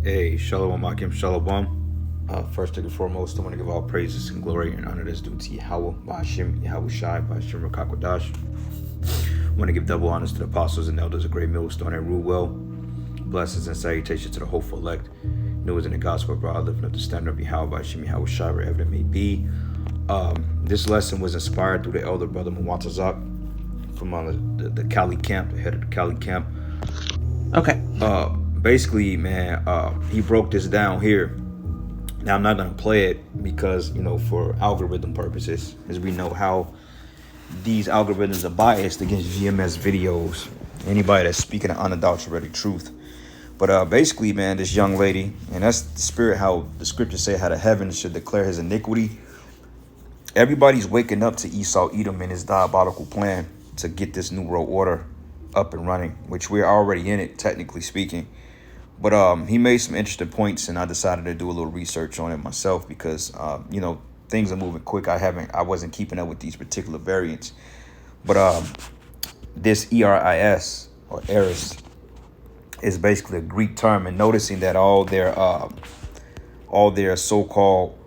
Hey, Shalom Akim Shalom. First and foremost, I want to give all praises and glory and honor that's due to Yahweh, Ba'ashim, Yahweh Shai, Ba'ashim Rakakwadash. I want to give double honors to the apostles and elders of Great Millstone and rule well. Blessings and salutations to the hopeful elect. New in the gospel, bro. Lifting up the standard of Yahweh, Ba'ashim, Yahweh Shai, wherever it may be. This lesson was inspired through the elder brother Mwatazak from the Cali camp, the head of the Cali camp. Okay. Basically, man, he broke this down here. Now, I'm not going to play it because, for algorithm purposes, as we know how these algorithms are biased against GMS videos. Anybody that's speaking of unadulterated truth. But basically, man, this young lady, and that's the spirit, how the scriptures say how the heavens should declare his iniquity. Everybody's waking up to Esau Edom and his diabolical plan to get this new world order up and running, which we're already in it, technically speaking. But he made some interesting points, and I decided to do a little research on it myself because, things are moving quick. I wasn't keeping up with these particular variants. But this ERIS, or Eris, is basically a Greek term, and noticing that all their so-called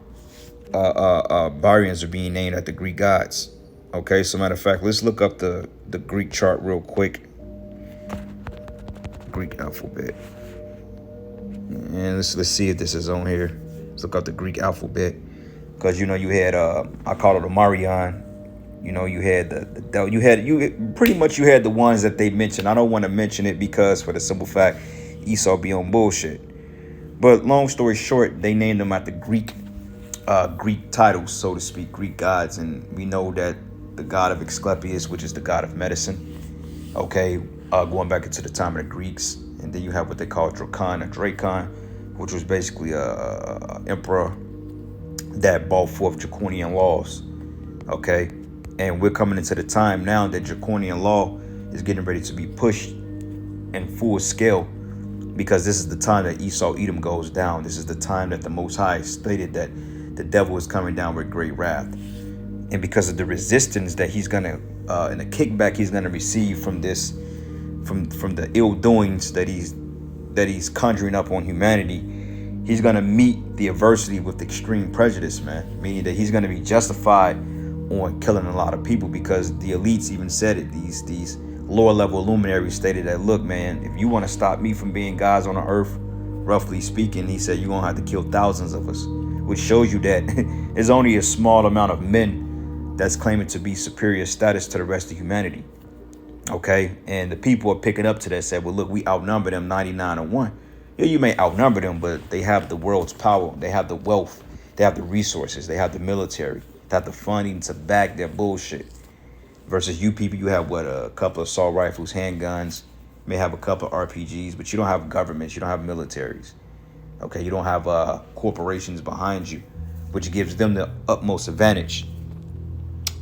variants are being named after Greek gods. Okay, so matter of fact, let's look up the Greek chart real quick. Greek alphabet. And let's see if this is on here. Let's look up the Greek alphabet, because you had I call it a Marion. You had you had the ones that they mentioned. I don't want to mention it because for the simple fact Esau be on bullshit. But long story short, they named them after Greek titles, so to speak, Greek gods, and we know that the god of Asclepius, which is the god of medicine. Okay, going back into the time of the Greeks. And then you have what they call Dracon, which was basically a emperor that brought forth draconian laws. Okay, and we're coming into the time now that draconian law is getting ready to be pushed in full scale, because this is the time that Esau Edom goes down. This is the time that the Most High stated that the devil is coming down with great wrath, and because of the resistance that he's gonna and the kickback he's gonna receive from this. From the ill doings that he's conjuring up on humanity, he's gonna meet the adversity with extreme prejudice, man. Meaning that he's gonna be justified on killing a lot of people, because the elites even said it. These lower level luminaries stated that, look, man, if you want to stop me from being gods on the earth, roughly speaking, he said, you're gonna have to kill thousands of us, which shows you that there's only a small amount of men that's claiming to be superior status to the rest of humanity. Okay, and the people are picking up to that, said, well, look, we outnumber them 99-1. Yeah, you may outnumber them, but they have the world's power. They have the wealth. They have the resources. They have the military. They have the funding to back their bullshit. Versus you people, you have, a couple of assault rifles, handguns, may have a couple of RPGs, but you don't have governments. You don't have militaries. Okay, you don't have corporations behind you, which gives them the utmost advantage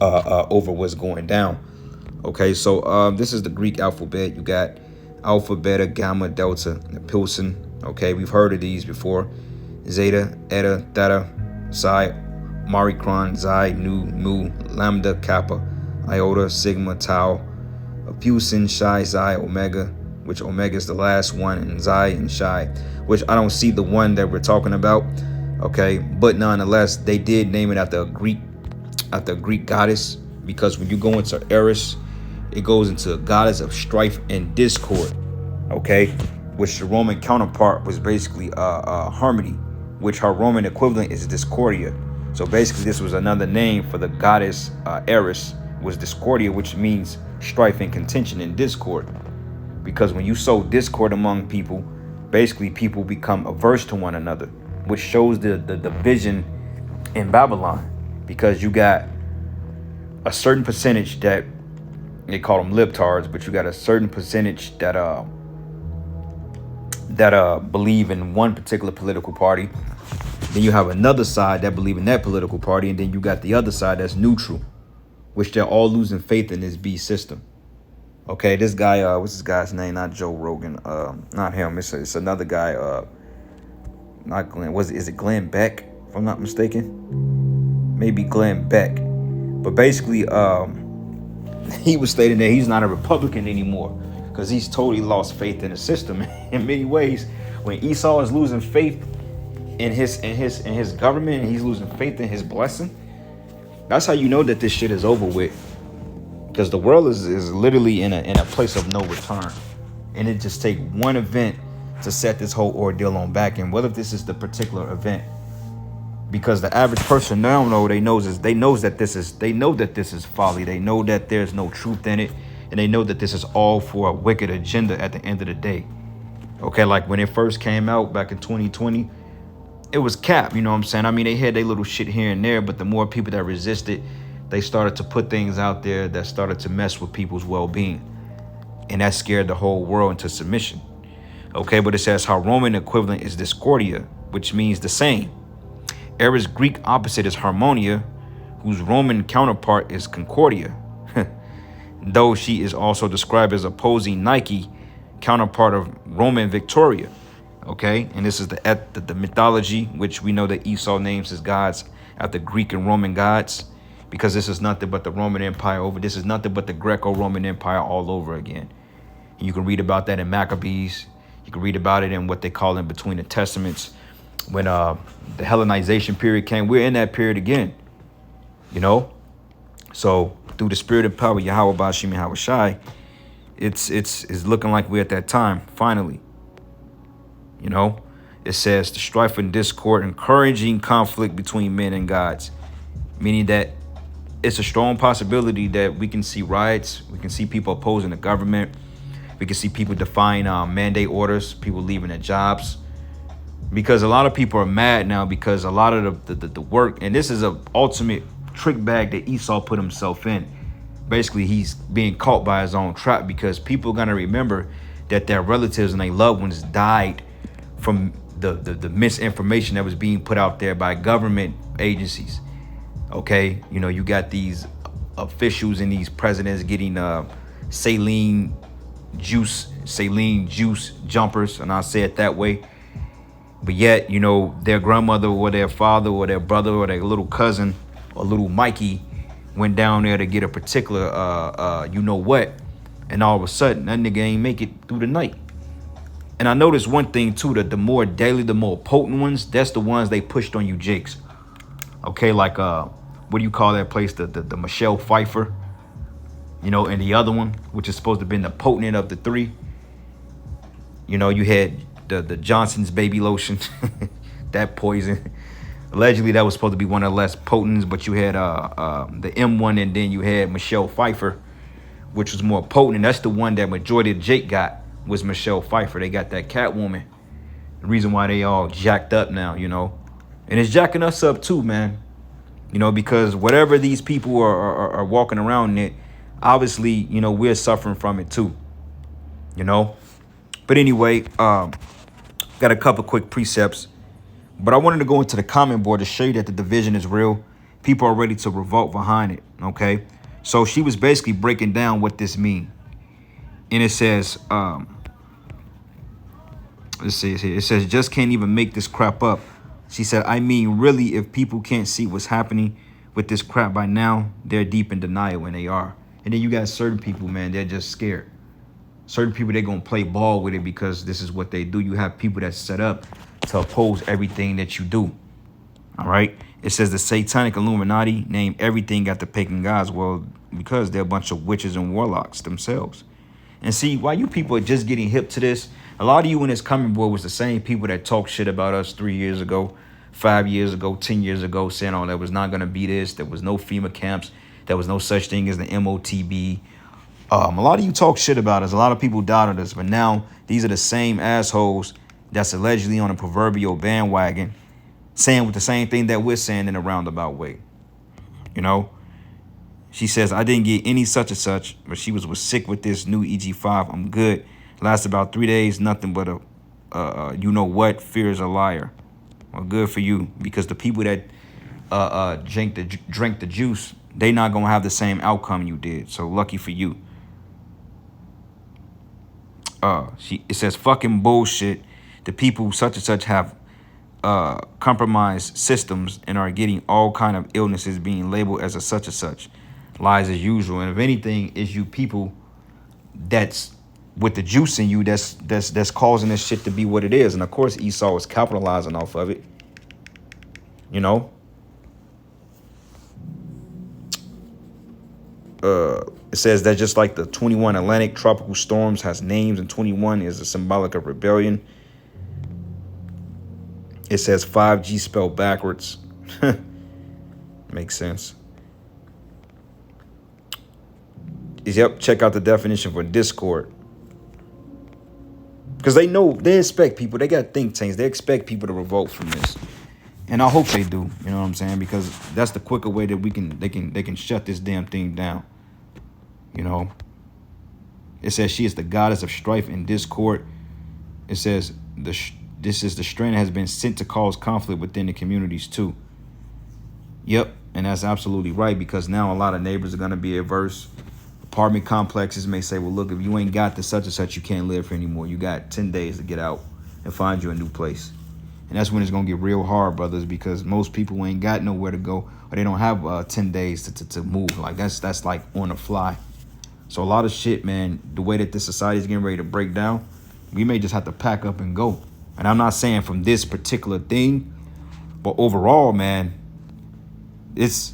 over what's going down. Okay, so this is the Greek alphabet. You got Alpha, Beta, Gamma, Delta, and Pilsen. Okay, we've heard of these before. Zeta, Eta, Theta, Psi, Maricron, Xi, Nu, Mu, Lambda, Kappa, Iota, Sigma, Tau, Opusing, Psi, Xi, Omega, which Omega is the last one, and Xi and Psi, which I don't see the one that we're talking about. Okay, but nonetheless, they did name it after a Greek goddess, because when you go into Eris, it goes into a goddess of strife and discord, okay? Which the Roman counterpart was basically harmony, which her Roman equivalent is Discordia. So basically, this was another name for the goddess Eris, was Discordia, which means strife and contention and discord. Because when you sow discord among people, basically people become averse to one another, which shows the division in Babylon. Because you got a certain percentage that they call them libtards, but you got a certain percentage that believe in one particular political party. Then you have another side that believe in that political party, and then you got the other side that's neutral, which they're all losing faith in this beast system. Okay, this guy, what's this guy's name? Not Joe Rogan, not him. It's another guy. Not Glenn. Is it Glenn Beck? If I'm not mistaken, maybe Glenn Beck. But basically, he was stating that he's not a Republican anymore because he's totally lost faith in the system in many ways. When Esau is losing faith in his government, and he's losing faith in his blessing, that's how you know that this shit is over with. Because the world is literally in a place of no return. And it just take one event to set this whole ordeal on back. And what if this is the particular event? Because the average person now know they know that this is folly. They know that there's no truth in it, and they know that this is all for a wicked agenda at the end of the day. Okay, like when it first came out back in 2020, it was cap, you know what I'm saying? I mean, they had their little shit here and there, but the more people that resisted, they started to put things out there that started to mess with people's well-being. And that scared the whole world into submission. Okay, but it says how Roman equivalent is discordia, which means the same. Era's Greek opposite is harmonia, whose Roman counterpart is concordia. Though she is also described as opposing Nike, counterpart of Roman Victoria. Okay, and this is the mythology, which we know that Esau names his gods after Greek and Roman gods, because this is nothing but the Roman Empire over. This is nothing but the Greco-Roman Empire all over again. And you can read about that in Maccabees. You can read about it in what they call in between the Testaments. When the Hellenization period came, we're in that period again. You know, so through the spirit and power, Yahweh Bashim and Hawashai, it's looking like we're at that time finally. You know, it says the strife and discord, encouraging conflict between men and gods, meaning that it's a strong possibility that we can see riots, we can see people opposing the government, we can see people defying mandate orders, people leaving their jobs, because a lot of people are mad now because a lot of the work, and this is a ultimate trick bag that Esau put himself in. Basically, he's being caught by his own trap, because people are gonna remember that their relatives and their loved ones died from the misinformation that was being put out there by government agencies. Okay, you know, you got these officials and these presidents getting saline juice jumpers, and I'll say it that way. But yet, you know, their grandmother or their father or their brother or their little cousin or little Mikey went down there to get a particular you know what, and all of a sudden that nigga ain't make it through the night. And I noticed one thing too, that the more daily, the more potent ones, that's the ones they pushed on you jakes. Okay, like what do you call that place? The Michelle Pfeiffer, you know, and the other one, which is supposed to have been the potent of the three. You know, you had the Johnson's baby lotion, that poison. Allegedly, that was supposed to be one of the less potents, but you had the M1, and then you had Michelle Pfeiffer, which was more potent. And that's the one that majority of Jake got, was Michelle Pfeiffer. They got that Catwoman. The reason why they all jacked up now, you know. And it's jacking us up too, man. You know, because whatever these people are walking around in it, obviously, you know, we're suffering from it too. You know. But anyway, got a couple quick precepts. But I wanted to go into the comment board to show you that the division is real. People are ready to revolt behind it, okay? So she was basically breaking down what this means. And it says, let's see here. It says, just can't even make this crap up. She said, I mean, really, if people can't see what's happening with this crap by now, they're deep in denial, when they are. And then you got certain people, man, they're just scared. Certain people, they're going to play ball with it because this is what they do. You have people that's set up to oppose everything that you do. All right. It says the satanic Illuminati name everything after pagan gods. Well, because they're a bunch of witches and warlocks themselves. And see, why you people are just getting hip to this, a lot of you in this comment board was the same people that talked shit about us 3 years ago, 5 years ago, 10 years ago, saying, oh, there was not going to be this. There was no FEMA camps. There was no such thing as the MOTB. A lot of you talk shit about us. A lot of people doubted us. But now these are the same assholes that's allegedly on a proverbial bandwagon saying with the same thing that we're saying in a roundabout way. You know, she says, I didn't get any such and such, but she was sick with this new EG5. I'm good. Lasted about 3 days. Nothing but you know what? Fear is a liar. Well, good for you, because the people that drank the juice, they not going to have the same outcome you did. So lucky for you. It says fucking bullshit. The people such and such have compromised systems and are getting all kind of illnesses being labeled as a such and such. Lies as usual. And if anything, is you people that's with the juice in you that's causing this shit to be what it is. And of course Esau is capitalizing off of it. You know, it says that just like the 21 Atlantic tropical storms has names, and 21 is a symbolic of rebellion. It says 5G spelled backwards. Makes sense. Yep, check out the definition for discord. Because they know, they expect people, they got think tanks, they expect people to revolt from this. And I hope they do, you know what I'm saying? Because that's the quicker way that they can shut this damn thing down. You know? It says she is the goddess of strife and discord. It says this is the strand has been sent to cause conflict within the communities too. Yep, and that's absolutely right, because now a lot of neighbors are going to be averse. Apartment complexes may say, well, look, if you ain't got the such and such, you can't live here anymore. You got 10 days to get out and find you a new place. And that's when it's going to get real hard, brothers, because most people ain't got nowhere to go, or they don't have 10 days to move. Like that's like on the fly. So a lot of shit, man, the way that this society is getting ready to break down, we may just have to pack up and go. And I'm not saying from this particular thing, but overall, man, it's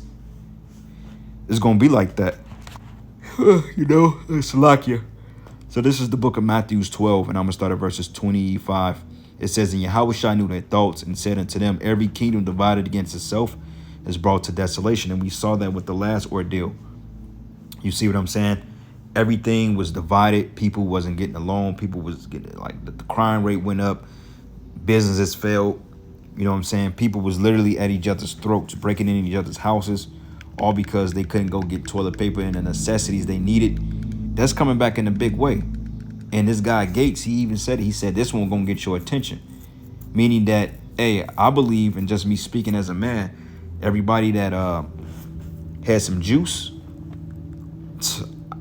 going to be like that. You know, it's Salakia. So this is the book of Matthew 12, and I'm going to start at verses 25. It says, and Yahushua knew their thoughts and said unto them, every kingdom divided against itself is brought to desolation. And we saw that with the last ordeal. You see what I'm saying? Everything was divided. People wasn't getting along. People was getting, like, the crime rate went up. Businesses failed. You know what I'm saying? People was literally at each other's throats, breaking in each other's houses, all because they couldn't go get toilet paper and the necessities they needed. That's coming back in a big way. And this guy Gates, he even said it. He said, this one gonna get your attention. Meaning that, hey, I believe, and just me speaking as a man, everybody that had some juice,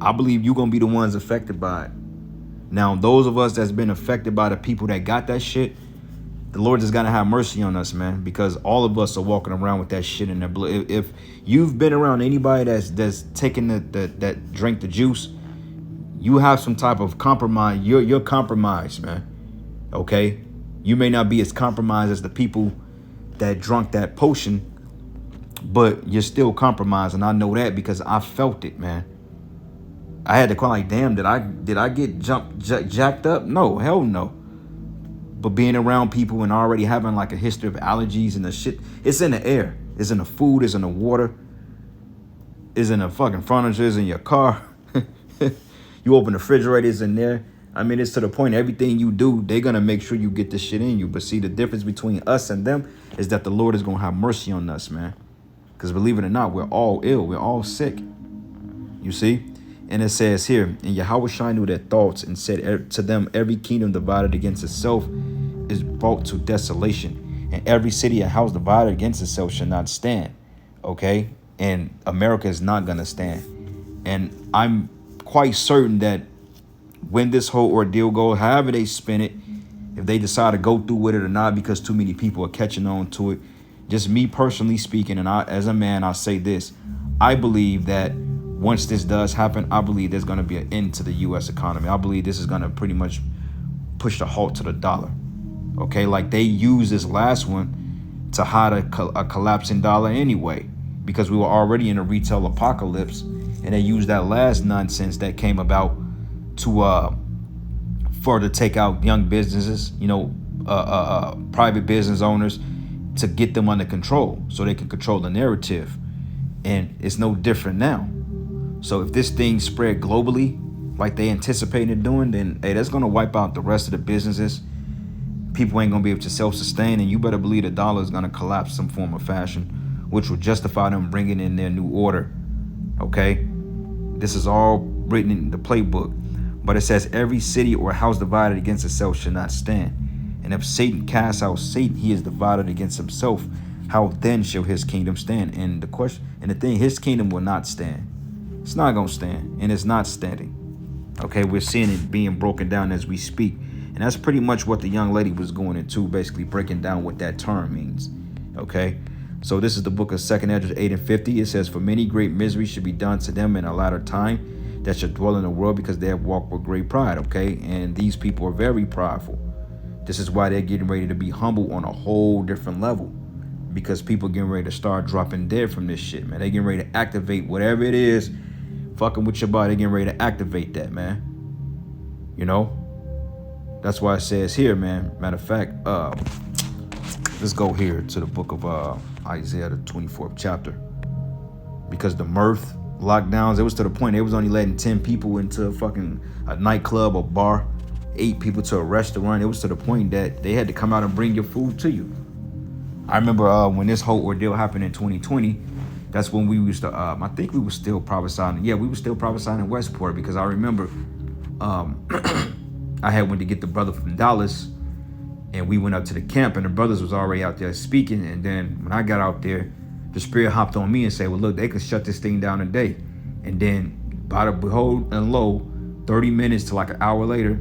I believe you gonna be the ones affected by it. Now, those of us that's been affected by the people that got that shit, the Lord is gonna have mercy on us, man, because all of us are walking around with that shit in their blood. If you've been around anybody that's taking that drink the juice, you have some type of compromise. You're compromised, man. Okay, you may not be as compromised as the people that drunk that potion, but you're still compromised, and I know that because I felt it, man. I had to call like, damn, did I get jacked up? No, hell no. But being around people and already having like a history of allergies and the shit, it's in the air, it's in the food, it's in the water, it's in the fucking furniture, it's in your car. You open the refrigerator, it's in there. I mean, it's to the point everything you do, they're going to make sure you get this shit in you. But see, the difference between us and them is that the Lord is going to have mercy on us, man. Because believe it or not, we're all ill. We're all sick. You see? And it says here, and Yahushua knew their thoughts and said to them, every kingdom divided against itself is brought to desolation. And every city and house divided against itself shall not stand. Okay? And America is not going to stand. And I'm quite certain that when this whole ordeal goes, however they spin it, if they decide to go through with it or not, because too many people are catching on to it, just me personally speaking, and I, as a man, I'll say this. I believe that once this does happen, I believe there's going to be an end to the U.S. economy. I believe this is going to pretty much push the halt to the dollar. Okay, like they used this last one to hide a collapsing dollar anyway, because we were already in a retail apocalypse, and they used that last nonsense that came about to further take out young businesses, private business owners, to get them under control so they can control the narrative. And it's no different now. So if this thing spread globally like they anticipated doing, then hey, that's going to wipe out the rest of the businesses. People ain't going to be able to self-sustain, and you better believe the dollar is going to collapse some form of fashion, which will justify them bringing in their new order. Okay? This is all written in the playbook. But it says every city or house divided against itself shall not stand. And if Satan casts out Satan, he is divided against himself. How then shall his kingdom stand? And the thing, his kingdom will not stand. It's not going to stand, and it's not standing. Okay, we're seeing it being broken down as we speak. And that's pretty much what the young lady was going into, basically breaking down what that term means. Okay, so this is the book of 2 Esdras 8 and 50. It says, for many great misery should be done to them in a latter time, that shall dwell in the world, because they have walked with great pride, okay? And these people are very prideful. This is why they're getting ready to be humble on a whole different level, because people getting ready to start dropping dead from this shit, man. They getting ready to activate whatever it is fucking with your body. They getting ready to activate that, man. You know? That's why it says here, man. Matter of fact, let's go here to the book of Isaiah, the 24th chapter. Because the mirth lockdowns, it was to the point they was only letting 10 people into fucking a nightclub or bar, 8 people to a restaurant. It was to the point that they had to come out and bring your food to you. I remember when this whole ordeal happened in 2020, that's when we used to, I think we were still prophesying. Yeah, we were still prophesying in Westport, because I remember I had went to get the brother from Dallas, and we went up to the camp, and the brothers was already out there speaking. And then when I got out there, the spirit hopped on me and said, well, look, they could shut this thing down today. And then by the behold and lo, 30 minutes to like an hour later,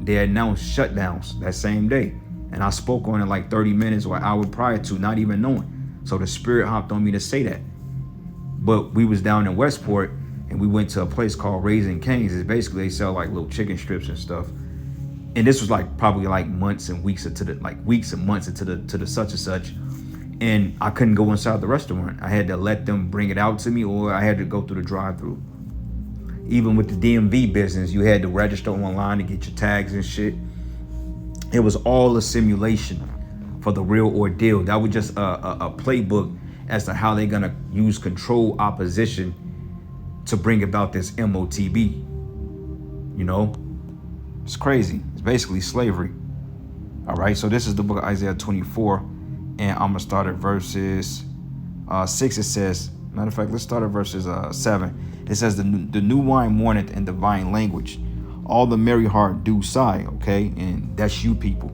they announced shutdowns that same day. And I spoke on it like 30 minutes or an hour prior to, not even knowing. So the spirit hopped on me to say that. But we was down in Westport, and we went to a place called Raising Cane's. It's basically, they sell like little chicken strips and stuff. And this was like probably like months and weeks into the, like weeks and months into the such and such. And I couldn't go inside the restaurant. I had to let them bring it out to me, or I had to go through the drive-through. Even with the DMV business, you had to register online to get your tags and shit. It was all a simulation for the real ordeal. That was just a playbook as to how they're gonna use control opposition to bring about this MOTB. You know, it's crazy. It's basically slavery. All right, so this is the book of Isaiah 24, and I'm gonna start at verses 6. It says, matter of fact, let's start at verses 7. It says, the new wine mourneth in divine language. All the merry heart do sigh, okay? And that's you people.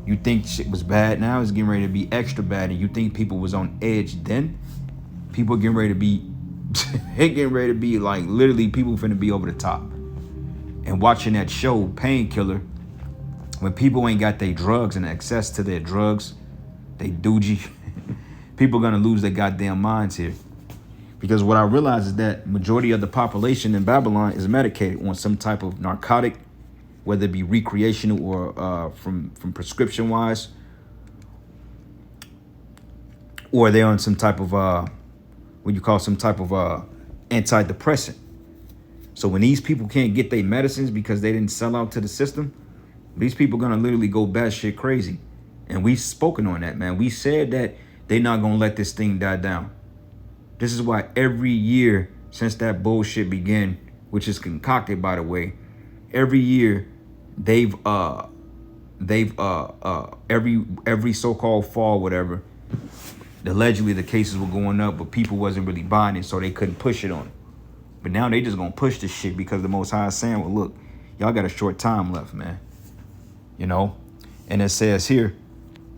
You think shit was bad, now it's getting ready to be extra bad, and you think people was on edge then? People getting ready to be, it getting ready to be like literally people finna be over the top. And watching that show, Painkiller, when people ain't got their drugs and access to their drugs, they doogie, people gonna lose their goddamn minds here. Because what I realize is that majority of the population in Babylon is medicated on some type of narcotic, whether it be recreational or from prescription wise, or they're on some type of what you call some type of antidepressant. So when these people can't get their medicines because they didn't sell out to the system, these people gonna literally go batshit crazy. And we've spoken on that, man. We said that they're not gonna let this thing die down. This is why every year since that bullshit began, which is concocted, by the way, every year they've every so-called fall, whatever, allegedly the cases were going up, but people wasn't really buying it, so they couldn't push it on it. But now they just gonna push this shit because the Most High is saying, well, look, y'all got a short time left, man. You know? And it says here,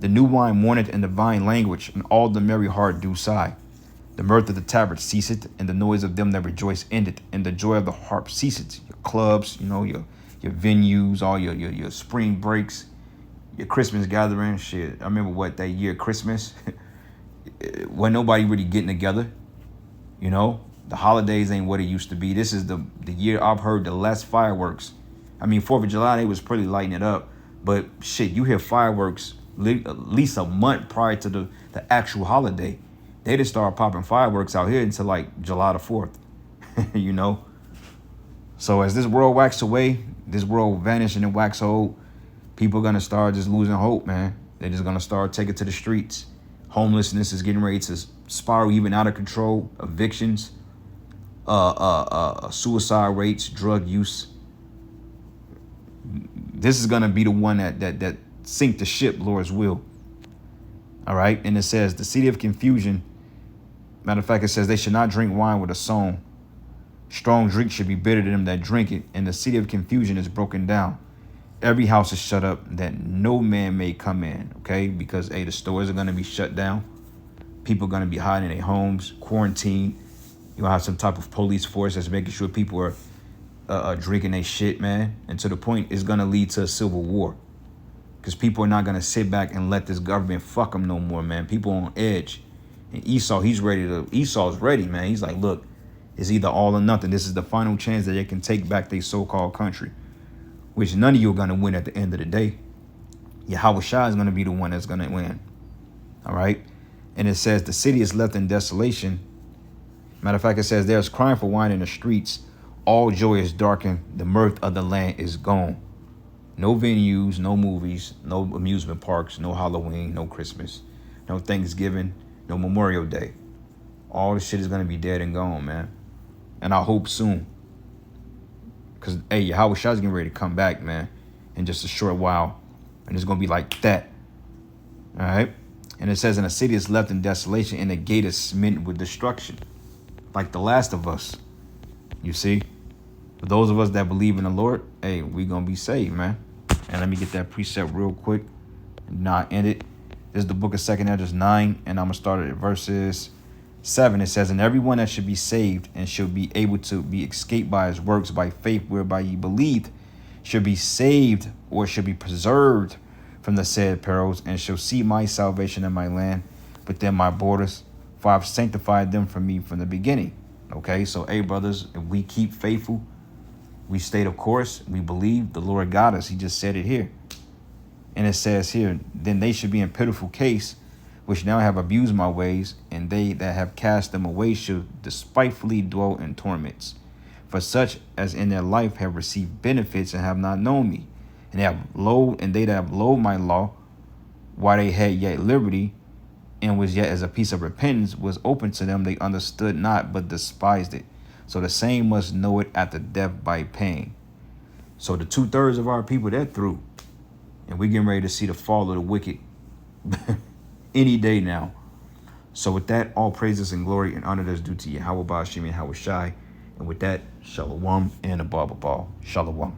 the new wine mourneth in divine language, and all the merry heart do sigh. The mirth of the tabret ceaseth, and the noise of them that rejoice endeth, and the joy of the harp ceaseth. Your clubs, you know, your venues, all your spring breaks, your Christmas gathering, shit. I remember that year Christmas, when nobody really getting together, you know. The holidays ain't what it used to be. This is the year I've heard the less fireworks. I mean, 4th of July, they was pretty lighting it up, but shit, you hear fireworks at least a month prior to the actual holiday. They just start popping fireworks out here until like July the 4th, you know? So as this world wax away, this world vanishing and wax old, people are going to start just losing hope, man. They're just going to start taking to the streets. Homelessness is getting ready to spiral even out of control. Evictions, suicide rates, drug use. This is going to be the one that sink the ship, Lord's will. All right. And it says the city of confusion. Matter of fact, it says they should not drink wine with a song. Strong drink should be bitter to them that drink it. And the city of confusion is broken down. Every house is shut up that no man may come in. OK, because, hey, the stores are going to be shut down. People are going to be hiding in their homes, quarantined. You'll have some type of police force that's making sure people are drinking their shit, man. And to the point, it's going to lead to a civil war. Because people are not going to sit back and let this government fuck them no more, man. People on edge. And Esau's ready, man. He's like, look, It's either all or nothing. This is the final chance that they can take back their so-called country, which none of you are going to win at the end of the day. Yahweh Shai is going to be the one that's going to win. All right. And it says the city is left in desolation. Matter of fact, it says there's crying for wine in the streets. All joy is darkened. The mirth of the land is gone. No venues, no movies, no amusement parks, no Halloween, no Christmas, no Thanksgiving, no Memorial Day. All this shit is going to be dead and gone, man. And I hope soon. Because, hey, Yahweh Shai is getting ready to come back, man, in just a short while. And it's going to be like that. All right? And it says, and the city is left in desolation, and the gate is smitten with destruction. Like the Last of Us. You see? For those of us that believe in the Lord, hey, we going to be saved, man. And let me get that precept real quick. And now end it. This is the book of 2 Ezra 9, and I'm going to start at verses 7. It says, and everyone that should be saved and should be able to be escaped by his works by faith whereby ye believed should be saved or should be preserved from the said perils and shall see my salvation in my land within my borders, for I've sanctified them for me from the beginning. Okay, so, hey, brothers, if we keep faithful, we stay the course, we believe, the Lord got us. He just said it here. And it says here, then they should be in pitiful case, which now have abused my ways, and they that have cast them away should despitefully dwell in torments. For such as in their life have received benefits and have not known me, and they that have loathed my law, while they had yet liberty, and was yet as a piece of repentance was open to them, they understood not, but despised it. So the same must know it at the death by pain. So the 2/3 of our people, they're through. And we're getting ready to see the fall of the wicked any day now. So with that, all praises and glory and honor that's due to Yahweh Ba'ashim and Yahweh Shai. And with that, shalom and above all. Shalom.